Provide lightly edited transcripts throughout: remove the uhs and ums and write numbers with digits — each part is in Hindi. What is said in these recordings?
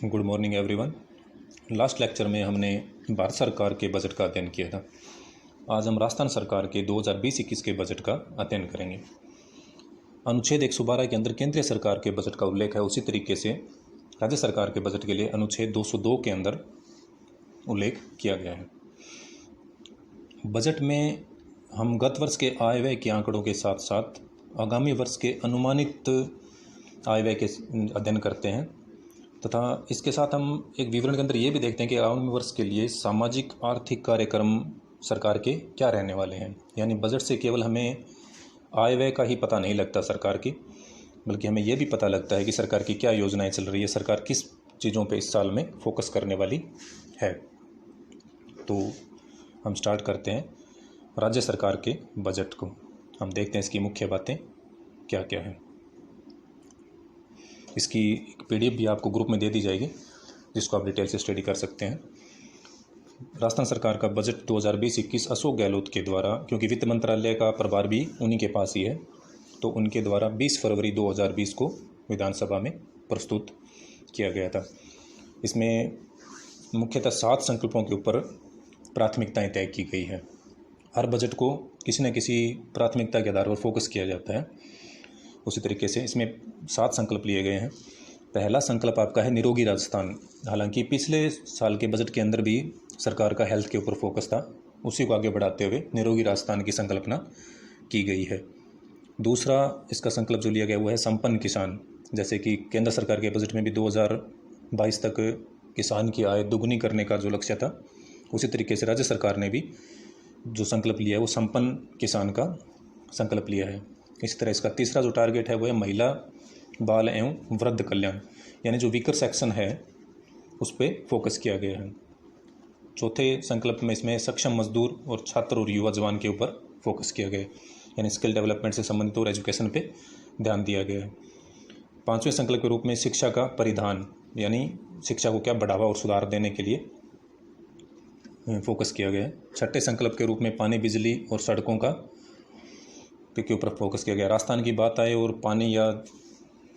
Good morning everyone. Last lecture में हमने भारत सरकार के बजट का अध्ययन किया था। आज हम राजस्थान सरकार के 2020-21 के बजट का अध्ययन करेंगे। अनुच्छेद 112 के अंदर केंद्रीय सरकार के बजट का उल्लेख है, उसी तरीके से राज्य सरकार के बजट के लिए अनुच्छेद 202 के अंदर उल्लेख किया गया है। बजट में हम गत वर्ष के आय व्यय के आंकड़ों के साथ साथ आगामी वर्ष के अनुमानित आय व्यय के अध्ययन करते हैं तथा इसके साथ हम एक विवरण के अंदर ये भी देखते हैं कि आगामी वर्ष के लिए सामाजिक आर्थिक कार्यक्रम सरकार के क्या रहने वाले हैं। यानी बजट से केवल हमें आय व्यय का ही पता नहीं लगता सरकार की, बल्कि हमें ये भी पता लगता है कि सरकार की क्या योजनाएं चल रही है, सरकार किस चीज़ों पे इस साल में फोकस करने वाली है। तो हम स्टार्ट करते हैं राज्य सरकार के बजट को। हम देखते हैं इसकी मुख्य बातें क्या क्या है। इसकी एक PDF भी आपको ग्रुप में दे दी जाएगी, जिसको आप डिटेल से स्टडी कर सकते हैं। राजस्थान सरकार का बजट 2020-21 अशोक गहलोत के द्वारा, क्योंकि वित्त मंत्रालय का प्रभार भी उन्हीं के पास ही है, तो उनके द्वारा 20 फरवरी 2020 को विधानसभा में प्रस्तुत किया गया था। इसमें मुख्यतः 7 संकल्पों के ऊपर प्राथमिकताएं तय की गई है। हर बजट को किसी न किसी प्राथमिकता के आधार पर फोकस किया जाता है। उसी तरीके से इसमें 7 संकल्प लिए गए हैं। पहला संकल्प आपका है निरोगी राजस्थान। हालांकि पिछले साल के बजट के अंदर भी सरकार का हेल्थ के ऊपर फोकस था, उसी को आगे बढ़ाते हुए निरोगी राजस्थान की संकल्पना की गई है। दूसरा इसका संकल्प जो लिया गया वो है संपन्न किसान। जैसे कि केंद्र सरकार के बजट में भी 2022 तक किसान की आय दुगुनी करने का जो लक्ष्य था, उसी तरीके से राज्य सरकार ने भी जो संकल्प लिया है वो संपन्न किसान का संकल्प लिया है। इसी तरह इसका तीसरा जो टारगेट है वो है महिला, बाल एवं वृद्ध कल्याण, यानी जो वीकर सेक्शन है उस पर फोकस किया गया है। चौथे संकल्प में इसमें सक्षम मजदूर और छात्र और युवा जवान के ऊपर फोकस किया गया है, यानी स्किल डेवलपमेंट से संबंधित और एजुकेशन पे ध्यान दिया गया है। पाँचवें संकल्प के रूप में शिक्षा का परिधान, यानी शिक्षा को क्या बढ़ावा और सुधार देने के लिए फोकस किया गया है। छठे संकल्प के रूप में पानी, बिजली और सड़कों का के ऊपर फोकस किया गया। राजस्थान की बात आए और पानी या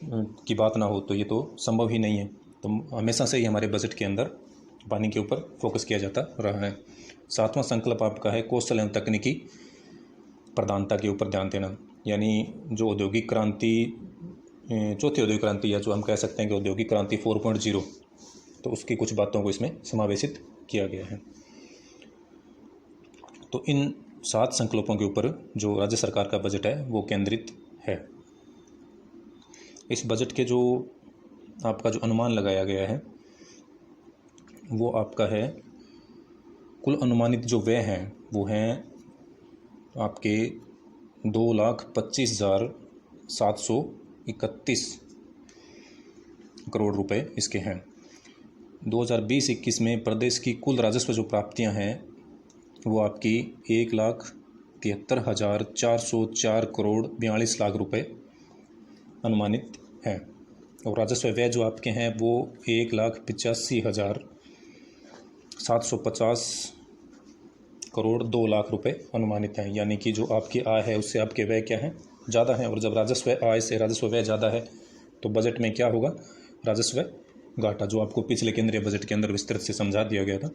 की बात ना हो तो ये तो संभव ही नहीं है, तो हमेशा से ही हमारे बजट के अंदर पानी के ऊपर फोकस किया जाता रहा है। सातवां संकल्प आपका है कौशल एवं तकनीकी प्रधानता के ऊपर ध्यान देना, यानी जो औद्योगिक क्रांति, चौथी औद्योगिक क्रांति या जो हम कह सकते हैं कि औद्योगिक क्रांति 4.0, तो उसकी कुछ बातों को इसमें समावेशित किया गया है। तो इन 7 संकल्पों के ऊपर जो राज्य सरकार का बजट है वो केंद्रित है। इस बजट के जो आपका जो अनुमान लगाया गया है वो आपका है, कुल अनुमानित जो व्यय हैं वो हैं आपके 2,25,731 करोड़ रुपए इसके हैं। 2020-21 में प्रदेश की कुल राजस्व जो प्राप्तियां हैं वो आपकी 1,73,404 करोड़ 42 लाख रुपए अनुमानित हैं, और राजस्व व्यय जो आपके हैं वो 1,85,750 करोड़ 2 लाख रुपए अनुमानित हैं। यानी कि जो आपकी आय है उससे आपके व्यय क्या हैं, ज़्यादा हैं, और जब राजस्व आय से राजस्व व्यय ज़्यादा है तो बजट में क्या होगा, राजस्व घाटा, जो आपको पिछले केंद्रीय बजट के अंदर विस्तृत से समझा दिया गया था।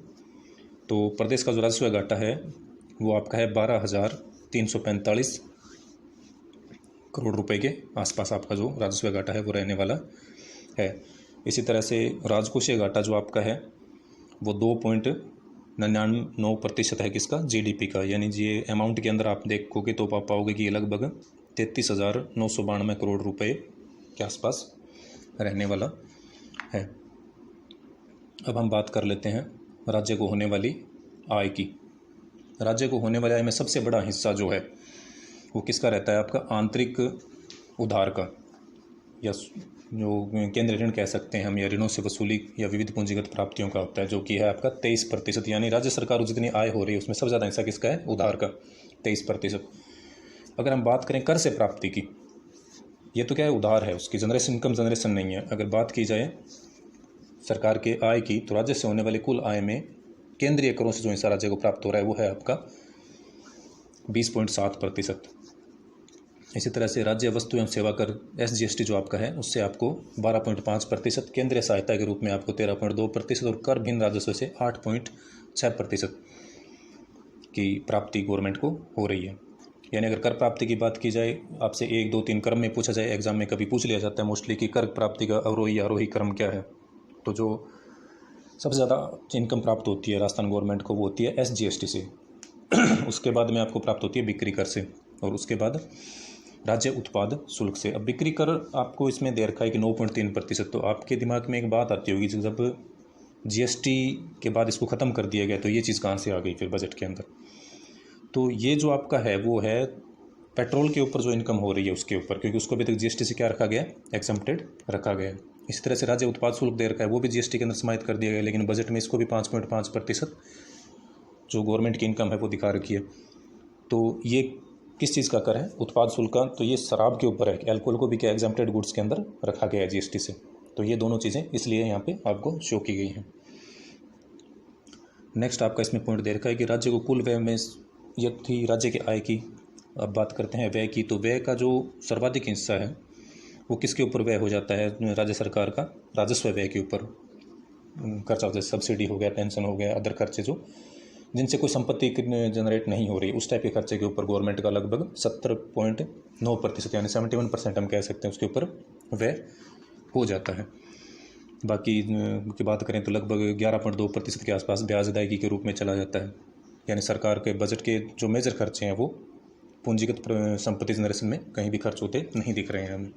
तो प्रदेश का जो राजस्व घाटा है वो आपका है 12,345 करोड़ रुपए के आसपास आपका जो राजस्व घाटा है वो रहने वाला है। इसी तरह से राजकोषीय घाटा जो आपका है वो 2.99% है किसका, GDP का, यानी ये अमाउंट के अंदर आप देखोगे तो आप पाओगे कि ये लगभग 33,992 करोड़ रुपए के आसपास रहने वाला है। अब हम बात कर लेते हैं राज्य को होने वाली आय की। राज्य को होने वाली आय में सबसे बड़ा हिस्सा जो है वो किसका रहता है, आपका आंतरिक उधार का, या जो केंद्रीय ऋण कह सकते हैं हम, या ऋणों से वसूली या विविध पूंजीगत प्राप्तियों का होता है, जो कि है आपका 23%। यानी राज्य सरकार जितनी आय हो रही है उसमें सबसे ज़्यादा हिस्सा किसका है, उधार का 23%। अगर हम बात करें कर से प्राप्ति की, ये तो क्या है, उधार है, उसकी जनरेशन, इनकम जनरेशन नहीं है। अगर बात की जाए सरकार के आय की, तो राज्य से होने वाली कुल आय में केंद्रीय करों से जो हिस्सा राज्य को प्राप्त हो रहा है वो है आपका 20.7%। इसी तरह से राज्य वस्तु एवं सेवा कर SGST जो आपका है उससे आपको 12.5%, केंद्रीय सहायता के रूप में आपको 13.2% और कर भिन्न राजस्व से 8.6% की प्राप्ति गवर्नमेंट को हो रही है। यानी अगर कर प्राप्ति की बात की जाए, आपसे 1, 2, 3 क्रम में पूछा जाए, एग्जाम में कभी पूछ लिया जाता है मोस्टली कि कर प्राप्ति का अवरोही आरोही क्रम क्या है, तो जो सबसे ज़्यादा इनकम प्राप्त होती है राजस्थान गवर्नमेंट को वो होती है SGST से। उसके बाद में आपको प्राप्त होती है बिक्री कर से, और उसके बाद राज्य उत्पाद शुल्क से। अब बिक्री कर आपको इसमें दे रखा है कि 9.3%। तो आपके दिमाग में एक बात आती होगी, जब GST के बाद इसको ख़त्म कर दिया गया तो ये चीज़ कहाँ से आ गई फिर बजट के अंदर। तो ये जो आपका है वो है पेट्रोल के ऊपर जो इनकम हो रही है उसके ऊपर, क्योंकि उसको अभी तक GST से क्या रखा गया, एग्जम्प्टेड रखा गया है। इसी तरह से राज्य उत्पाद शुल्क दे रखा है, वो भी GST के अंदर समाहित कर दिया गया, लेकिन बजट में इसको भी 5.5% जो गवर्नमेंट की इनकम है वो दिखा रखी है। तो ये किस चीज़ का कर है, उत्पाद शुल्क का, तो ये शराब के ऊपर है। एल्कोहल को भी क्या एग्जम्प्टेड गुड्स के अंदर रखा गया है GST से। तो ये दोनों चीज़ें इसलिए यहाँ पे आपको शो की गई हैं। नेक्स्ट आपका इसमें पॉइंट दे रखा है कि राज्य को कुल व्यय में, यह थी राज्य के आय की। अब बात करते हैं व्यय की। तो व्यय का जो सर्वाधिक हिस्सा है वो किसके ऊपर व्यय हो जाता है, राज्य सरकार का राजस्व व्यय के ऊपर खर्चा होता है। सब्सिडी हो गया, पेंशन हो गया, अदर खर्चे जो जिनसे कोई संपत्ति जनरेट नहीं हो रही, उस टाइप के खर्चे के ऊपर गवर्नमेंट का लगभग 70.9% यानी 71% हम कह सकते हैं उसके ऊपर व्यय हो जाता है। बाकी की बात करें तो लगभग 11.2% के आसपास ब्याज अदायगी के रूप में चला जाता है। यानी सरकार के बजट के जो मेजर खर्चे हैं वो पूंजीगत संपत्ति जनरेशन में कहीं भी खर्च होते नहीं दिख रहे हैं हमें।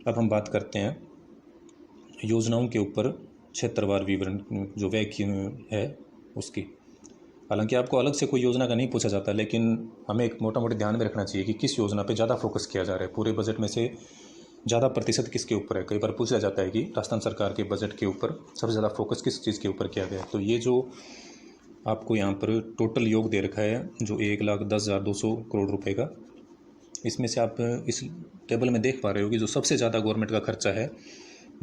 अब हम बात करते हैं योजनाओं के ऊपर क्षेत्रवार विवरण जो व्यय की है उसकी। हालांकि आपको अलग से कोई योजना का नहीं पूछा जाता, लेकिन हमें एक मोटा मोटी ध्यान में रखना चाहिए कि किस योजना पे ज़्यादा फोकस किया जा रहा है, पूरे बजट में से ज़्यादा प्रतिशत किसके ऊपर है। कई बार पूछा जाता है कि राजस्थान सरकार के बजट के ऊपर सबसे ज़्यादा फोकस किस चीज़ के ऊपर किया गया है। तो ये जो आपको यहाँ पर टोटल योग दे रखा है जो 1,10,200 करोड़ रुपए का, इसमें से आप इस टेबल में देख पा रहे हो कि जो सबसे ज़्यादा गवर्नमेंट का खर्चा है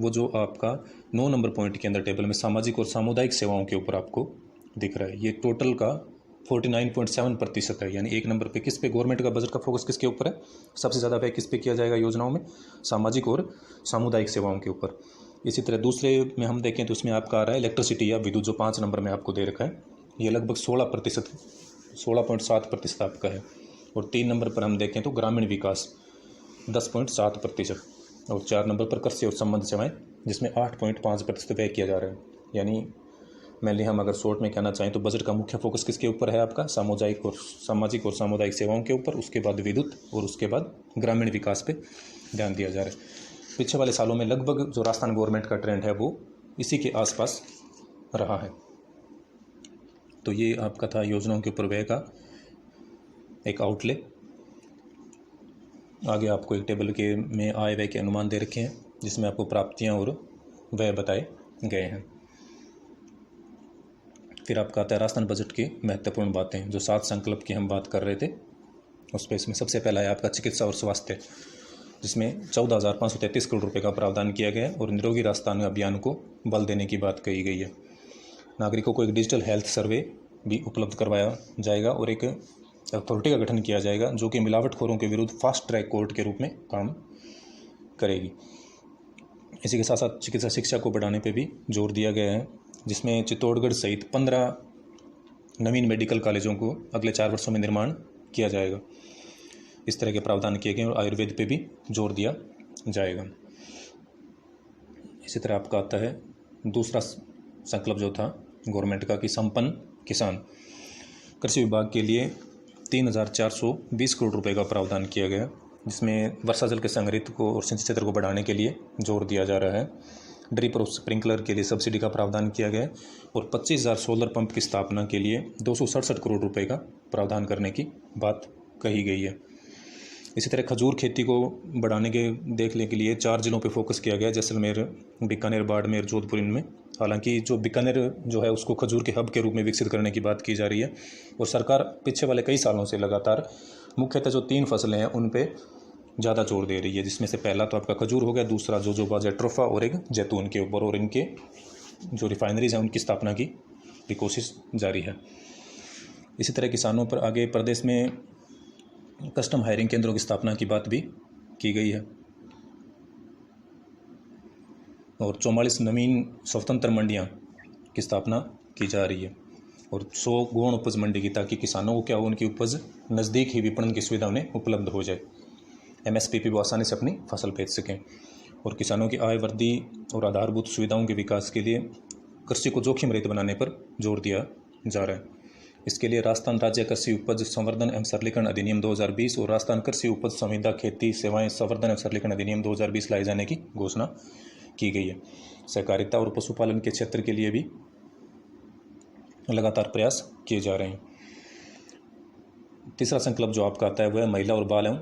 वो जो आपका 9 नंबर पॉइंट के अंदर टेबल में सामाजिक और सामुदायिक सेवाओं के ऊपर आपको दिख रहा है। ये टोटल का 49.7% है। यानी 1 नंबर पे किस पे गवर्नमेंट का बजट का फोकस किसके ऊपर है, सबसे ज़्यादा व्यय किस पे किया जाएगा योजनाओं में, सामाजिक और सामुदायिक सेवाओं के ऊपर। इसी तरह दूसरे में हम देखें तो इसमें आपका आ रहा है इलेक्ट्रिसिटी या विद्युत, जो 5 नंबर में आपको दे रखा है, ये लगभग 16.7% आपका है। और 3 नंबर पर हम देखें तो ग्रामीण विकास 10.7%, और 4 नंबर पर कृषि और संबंध सेवाएं जिसमें 8.5% व्यय किया जा रहा है। यानी मेनली हम अगर शॉर्ट में कहना चाहें तो बजट का मुख्य फोकस किसके ऊपर है आपका, सामुदायिक और सामाजिक और सामुदायिक सेवाओं के ऊपर, उसके बाद विद्युत और उसके बाद ग्रामीण विकास पे ध्यान दिया जा रहा है। पिछले वाले सालों में लगभग जो राजस्थान गवर्नमेंट का ट्रेंड है वो इसी के आसपास रहा है। तो ये आपका था योजनाओं के ऊपर व्यय का एक आउटले। आगे आपको एक टेबल के में आय व्यय के अनुमान दे रखे हैं जिसमें आपको प्राप्तियां और व्यय बताए गए हैं। फिर आपका आता है राजस्थान बजट की महत्वपूर्ण बातें, जो 7 संकल्प की हम बात कर रहे थे उस पर। इसमें सबसे पहला है आपका चिकित्सा और स्वास्थ्य, जिसमें 14,533 करोड़ रुपए का प्रावधान किया गया है और निरोगी राजस्थान अभियान को बल देने की बात कही गई है। नागरिकों को एक डिजिटल हेल्थ सर्वे भी उपलब्ध करवाया जाएगा और एक अथॉरिटी का गठन किया जाएगा जो कि मिलावटखोरों के विरुद्ध फास्ट ट्रैक कोर्ट के रूप में काम करेगी। इसी के साथ साथ चिकित्सा शिक्षा को बढ़ाने पर भी जोर दिया गया है, जिसमें चित्तौड़गढ़ सहित 15 नवीन मेडिकल कॉलेजों को अगले 4 वर्षों में निर्माण किया जाएगा। इस तरह के प्रावधान किए गए और आयुर्वेद पे भी जोर दिया जाएगा। इसी तरह आपका आता है दूसरा संकल्प जो था गवर्नमेंट का कि संपन्न किसान। कृषि विभाग के लिए 3,420 करोड़ रुपए का प्रावधान किया गया, जिसमें वर्षा जल के संग्रहित को और सिंचाई क्षेत्र को बढ़ाने के लिए जोर दिया जा रहा है। ड्रिप और स्प्रिंकलर के लिए सब्सिडी का प्रावधान किया गया और 25,000 सोलर पंप की स्थापना के लिए 267 करोड़ रुपए का प्रावधान करने की बात कही गई है। इसी तरह खजूर खेती को बढ़ाने के देखने के लिए 4 जिलों पे फोकस किया गया, जैसलमेर, बीकानेर, बाड़मेर, जोधपुर। इनमें हालांकि जो बीकानेर जो है उसको खजूर के हब के रूप में विकसित करने की बात की जा रही है और सरकार पीछे वाले कई सालों से लगातार मुख्यतः जो 3 फसलें हैं उन पे ज़्यादा जोर दे रही है, जिसमें से पहला तो आपका खजूर हो गया, दूसरा जोजोबा जेट्रोफा और एक जैतून के ऊपर, और इनके जो रिफाइनरीज हैं उनकी स्थापना की भी कोशिश जारी है। इसी तरह किसानों पर आगे प्रदेश में कस्टम हायरिंग केंद्रों की स्थापना की बात भी की गई है और 44 नवीन स्वतंत्र मंडियां की स्थापना की जा रही है और 100 गौण उपज मंडी की, ताकि किसानों को क्या हो, उनकी उपज नज़दीक ही विपणन की सुविधा उन्हें उपलब्ध हो जाए, MSP पे वो आसानी से अपनी फसल बेच सकें। और किसानों की आय वृद्धि और आधारभूत सुविधाओं के विकास के लिए कृषि को जोखिम रहित बनाने पर जोर दिया जा रहा है। इसके लिए राजस्थान राज्य कृषि उपज संवर्धन एवं सरलीकरण अधिनियम 2020 और राजस्थान कृषि उपज संविदा खेती सेवाएं संवर्धन एवं सरलीकरण अधिनियम 2020 लाए जाने की घोषणा की गई है। सहकारिता और पशुपालन के क्षेत्र के लिए भी लगातार प्रयास किए जा रहे हैं। तीसरा संकल्प जो आपका आता है वह है महिला और बाल एवं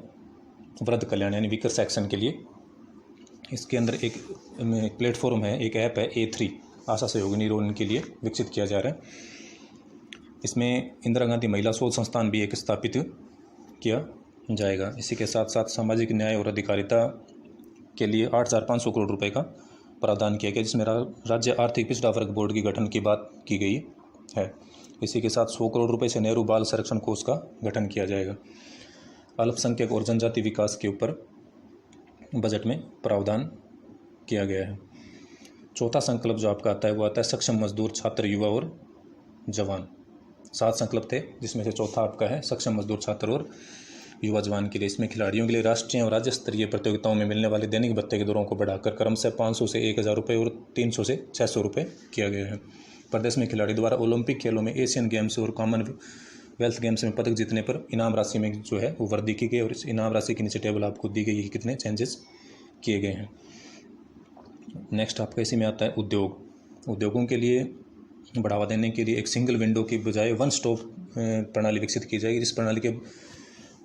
वृद्ध कल्याण यानी वीकर सेक्शन के लिए। इसके अंदर एक प्लेटफॉर्म है, एक ऐप है A3 आशा सहयोगिनी रोल के लिए विकसित किया जा रहा है। इसमें इंदिरा गांधी महिला शोध संस्थान भी एक स्थापित किया जाएगा। इसी के साथ साथ सामाजिक न्याय और अधिकारिता के लिए 8,500 करोड़ रुपए का प्रावधान किया गया, जिसमें राज्य आर्थिक पिछड़ा वर्ग बोर्ड की गठन की बात की गई है। इसी के साथ 100 करोड़ रुपए से नेहरू बाल संरक्षण कोष का गठन किया जाएगा। अल्पसंख्यक और जनजाति विकास के ऊपर बजट में प्रावधान किया गया है। चौथा संकल्प जो आपका आता है वो आता है सक्षम मजदूर, छात्र, युवा और जवान। 7 संकल्प थे, जिसमें से चौथा आपका है सक्षम मजदूर, छात्र और युवा जवान के लिए। इसमें खिलाड़ियों के लिए राष्ट्रीय और राज्य स्तरीय प्रतियोगिताओं में मिलने वाले दैनिक भत्ते के दरों को बढ़ाकर क्रमशः 500 से 1,000 रुपये और 300 से 600 रुपये किया गया है। प्रदेश में खिलाड़ी द्वारा ओलंपिक खेलों में, एशियन गेम्स और कॉमनवेल्थ गेम्स में पदक जीतने पर इनाम राशि में जो है वो वृद्धि की गई और इस इनाम राशि के नीचे टेबल आपको दी गई है, कितने चेंजेस किए गए हैं। नेक्स्ट आपका इसी में आता है उद्योग। उद्योगों के लिए बढ़ावा देने के लिए एक सिंगल विंडो की बजाय वन स्टॉप प्रणाली विकसित की जाएगी। इस प्रणाली के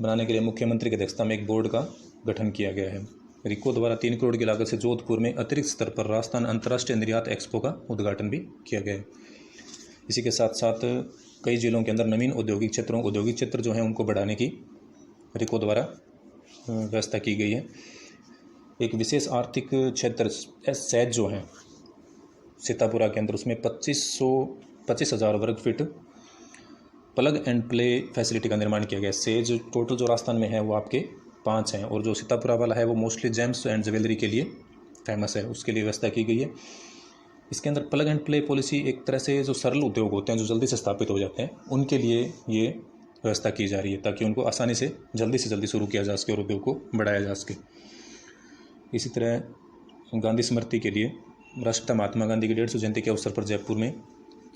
बनाने के लिए मुख्यमंत्री की अध्यक्षता में एक बोर्ड का गठन किया गया है। रिको द्वारा 3 करोड़ की लागत से जोधपुर में अतिरिक्त स्तर पर राजस्थान अंतर्राष्ट्रीय निर्यात एक्सपो का उद्घाटन भी किया गया है। इसी के साथ साथ कई जिलों के अंदर नवीन औद्योगिक क्षेत्र जो हैं उनको बढ़ाने की रिको द्वारा व्यवस्था की गई है। एक विशेष आर्थिक क्षेत्र सैज जो है सीतापुरा के अंदर, उसमें 25,000 वर्ग feet plug and play facility का निर्माण किया गया है। सेज टोटल जो राजस्थान में है वो आपके 5 हैं और जो सीतापुरा वाला है वो मोस्टली जेम्स एंड ज्वेलरी के लिए फेमस है, उसके लिए व्यवस्था की गई है। इसके अंदर प्लग एंड प्ले पॉलिसी एक तरह से जो सरल उद्योग होते हैं जो जल्दी से स्थापित हो जाते हैं उनके लिए ये व्यवस्था की जा रही है, ताकि उनको आसानी से जल्दी शुरू किया जा सके और उद्योग को बढ़ाया जा सके। इसी तरह गांधी स्मृति के लिए राष्ट्रपिता महात्मा गांधी की 150 जयंती के अवसर पर जयपुर में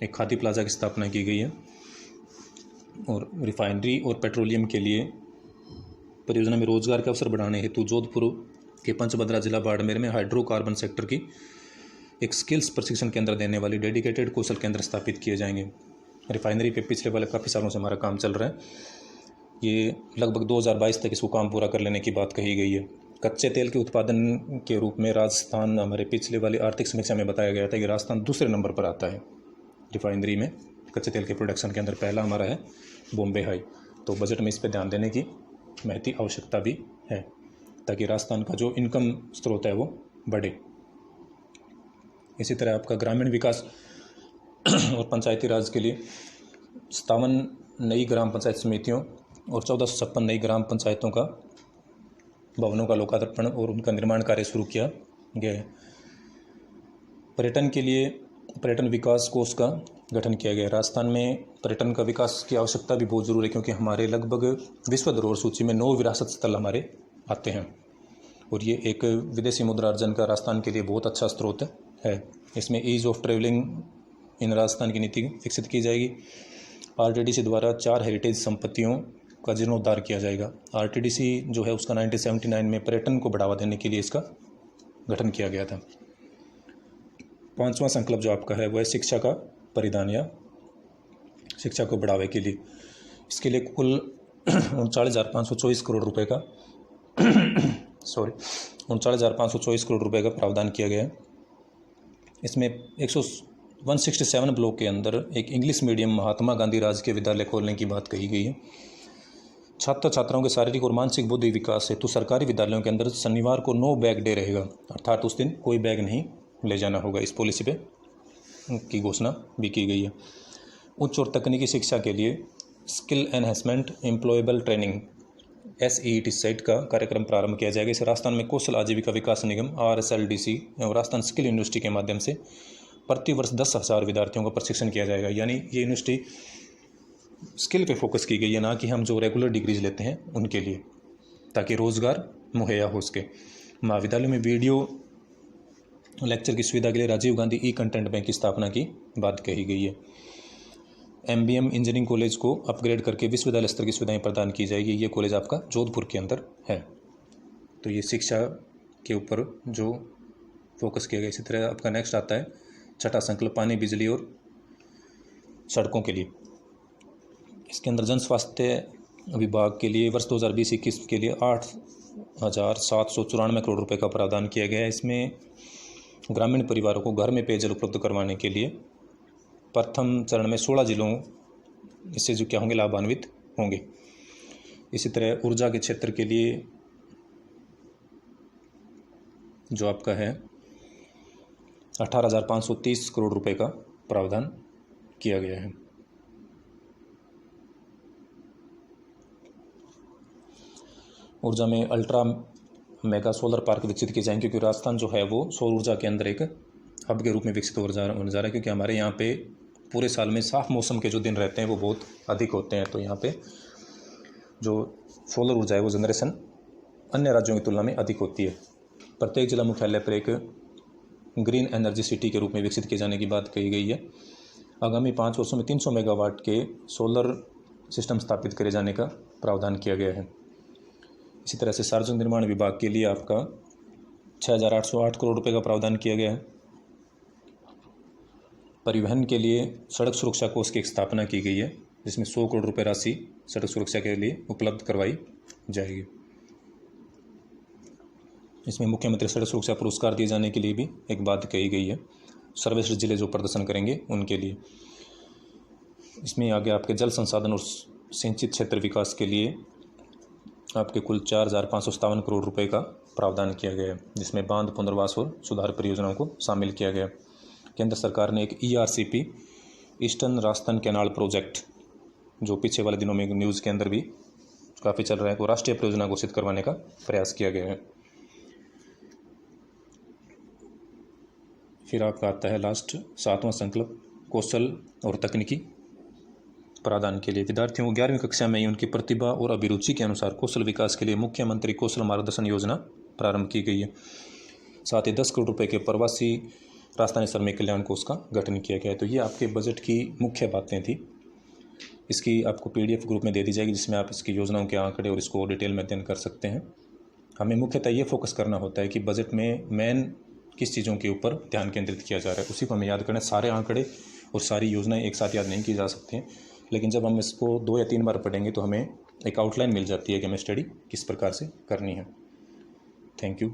एक खादी प्लाजा की स्थापना की गई है और रिफाइनरी और पेट्रोलियम के लिए परियोजना में रोजगार के अवसर बढ़ाने हेतु जोधपुर के पंचभद्रा जिला बाड़मेर में हाइड्रोकार्बन सेक्टर की एक स्किल्स प्रशिक्षण केंद्र देने वाली डेडिकेटेड कौशल केंद्र स्थापित किए जाएंगे। रिफाइनरी पे पिछले वाले काफ़ी सालों से हमारा काम चल रहा है, ये लगभग 2022 तक इसको काम पूरा कर लेने की बात कही गई है। कच्चे तेल के उत्पादन के रूप में राजस्थान, हमारे पिछले वाली आर्थिक समीक्षा में बताया गया था कि राजस्थान दूसरे नंबर पर आता है रिफाइनरी में, कच्चे तेल के प्रोडक्शन के अंदर पहला हमारा है बॉम्बे हाई। तो बजट में इस पर ध्यान देने की महती आवश्यकता भी है, ताकि राजस्थान का जो इनकम स्रोत है वो बढ़े। इसी तरह आपका ग्रामीण विकास और पंचायती राज के लिए 57 नई ग्राम पंचायत समितियों और 1456 नई ग्राम पंचायतों का भवनों का लोकार्पण और उनका निर्माण कार्य शुरू किया गया है। पर्यटन के लिए पर्यटन विकास कोष का गठन किया गया है। राजस्थान में पर्यटन का विकास की आवश्यकता भी बहुत ज़रूरी है, क्योंकि हमारे लगभग विश्व धरोहर सूची में 9 विरासत स्थल हमारे आते हैं और ये एक विदेशी मुद्रा अर्जन का राजस्थान के लिए बहुत अच्छा स्रोत है। इसमें ease of travelling in Rajasthan की नीति विकसित की जाएगी। RTDC द्वारा 4 हेरिटेज संपत्तियों का जीर्णोद्धार किया जाएगा। RTDC जो है उसका 1979 में पर्यटन को बढ़ावा देने के लिए इसका गठन किया गया था। 5वां संकल्प जो आपका है वह शिक्षा का परिधान या शिक्षा को बढ़ावे के लिए, इसके लिए कुल 39,524 करोड़ रुपए का 39,524 करोड़ रुपए का प्रावधान किया गया है। इसमें 167 ब्लॉक के अंदर एक इंग्लिश मीडियम महात्मा गांधी राजकीय विद्यालय खोलने की बात कही गई है। छात्र छात्राओं के शारीरिक और मानसिक बुद्धि विकास हेतु सरकारी विद्यालयों के अंदर शनिवार को नो बैग डे रहेगा, अर्थात उस दिन कोई बैग नहीं ले जाना होगा। इस पॉलिसी पे की घोषणा भी की गई है। उच्च और तकनीकी शिक्षा के लिए skill enhancement, employable training SEET set का कार्यक्रम प्रारंभ किया जाएगा। इसे राजस्थान में कौशल आजीविका विकास निगम RSLDC और राजस्थान स्किल यूनिवर्सिटी के माध्यम से प्रतिवर्ष 10,000 विद्यार्थियों का प्रशिक्षण किया जाएगा। यानी ये यूनिवर्सिटी स्किल पे फोकस की गई है, ना कि हम जो रेगुलर डिग्रीज लेते हैं उनके लिए, ताकि रोज़गार मुहैया हो सके। महाविद्यालय में वीडियो लेक्चर की सुविधा के लिए राजीव गांधी कंटेंट बैंक की स्थापना की बात कही गई है। MBM इंजीनियरिंग कॉलेज को अपग्रेड करके विश्वविद्यालय स्तर की सुविधाएं प्रदान की जाएगी। ये कॉलेज आपका जोधपुर के अंदर है। तो ये शिक्षा के ऊपर जो फोकस किया गया। इसी तरह आपका नेक्स्ट आता है छठा संकल्प, पानी, बिजली और सड़कों के लिए। इसके अंदर जन स्वास्थ्य विभाग के लिए वर्ष 2020-21 के लिए 8,794 करोड़ रुपए का प्रावधान किया गया है। इसमें ग्रामीण परिवारों को घर में पेयजल उपलब्ध करवाने के लिए प्रथम चरण में 16 जिलों इससे जो क्या होंगे, लाभान्वित होंगे। इसी तरह ऊर्जा के क्षेत्र के लिए जो आपका है 18,530 करोड़ रुपए का प्रावधान किया गया है। ऊर्जा में अल्ट्रा मेगा सोलर पार्क विकसित किए जाएंगे, क्योंकि राजस्थान जो है वो सौर ऊर्जा के अंदर एक हब के रूप में विकसित होने जा रहा है। क्योंकि हमारे यहाँ पे पूरे साल में साफ मौसम के जो दिन रहते हैं वो बहुत अधिक होते हैं। तो यहाँ पे जो सोलर ऊर्जा है वो जनरेशन अन्य राज्यों की तुलना में अधिक होती है। प्रत्येक जिला मुख्यालय पर एक ग्रीन एनर्जी सिटी के रूप में विकसित किए जाने की बात कही गई है। आगामी 5 वर्षों में 300 मेगावाट के सोलर सिस्टम स्थापित करे जाने का प्रावधान किया गया है। इसी तरह से सार्वजनिक निर्माण विभाग के लिए आपका 6,808 करोड़ रुपए का प्रावधान किया गया है। परिवहन के लिए सड़क सुरक्षा कोष की स्थापना की गई है, जिसमें 100 करोड़ रुपए राशि सड़क सुरक्षा के लिए उपलब्ध करवाई जाएगी। इसमें मुख्यमंत्री सड़क सुरक्षा पुरस्कार दिए जाने के लिए भी एक बात कही गई है, सर्वश्रेष्ठ जिले जो प्रदर्शन करेंगे उनके लिए। इसमें आगे आपके जल संसाधन और सिंचित क्षेत्र विकास के लिए आपके कुल 4,557 करोड़ रुपए का प्रावधान किया गया है, जिसमें बांध, पुनर्वास और सुधार परियोजनाओं को शामिल किया गया। केंद्र सरकार ने एक ERCP eastern Rajasthan canal project, जो पीछे वाले दिनों में न्यूज़ के अंदर भी काफ़ी चल रहा है, वो राष्ट्रीय परियोजना घोषित करवाने का प्रयास किया गया है। फिर आपका आता है लास्ट 7वां संकल्प, कौशल और तकनीकी प्रावधान के लिए। विद्यार्थियों को 11वीं कक्षा में ही उनकी प्रतिभा और अभिरुचि के अनुसार कौशल विकास के लिए मुख्यमंत्री कौशल मार्गदर्शन योजना प्रारंभ की गई है। साथ ही 10 करोड़ रुपए के प्रवासी राजस्थानी श्रमिक कल्याण कोष का गठन किया गया है। तो ये आपके बजट की मुख्य बातें थी। इसकी आपको PDF ग्रुप में दे दी जाएगी, जिसमें आप इसकी योजनाओं के आंकड़े और इसको डिटेल में अध्ययन कर सकते हैं। हमें मुख्यतः ये फोकस करना होता है कि बजट में मेन किस चीज़ों के ऊपर ध्यान केंद्रित किया जा रहा है, उसी को हमें याद करना है। सारे आंकड़े और सारी योजनाएं एक साथ याद नहीं की जा सकती हैं, लेकिन जब हम इसको 2 या 3 बार पढ़ेंगे तो हमें एक आउटलाइन मिल जाती है कि हमें स्टडी किस प्रकार से करनी है। Thank you.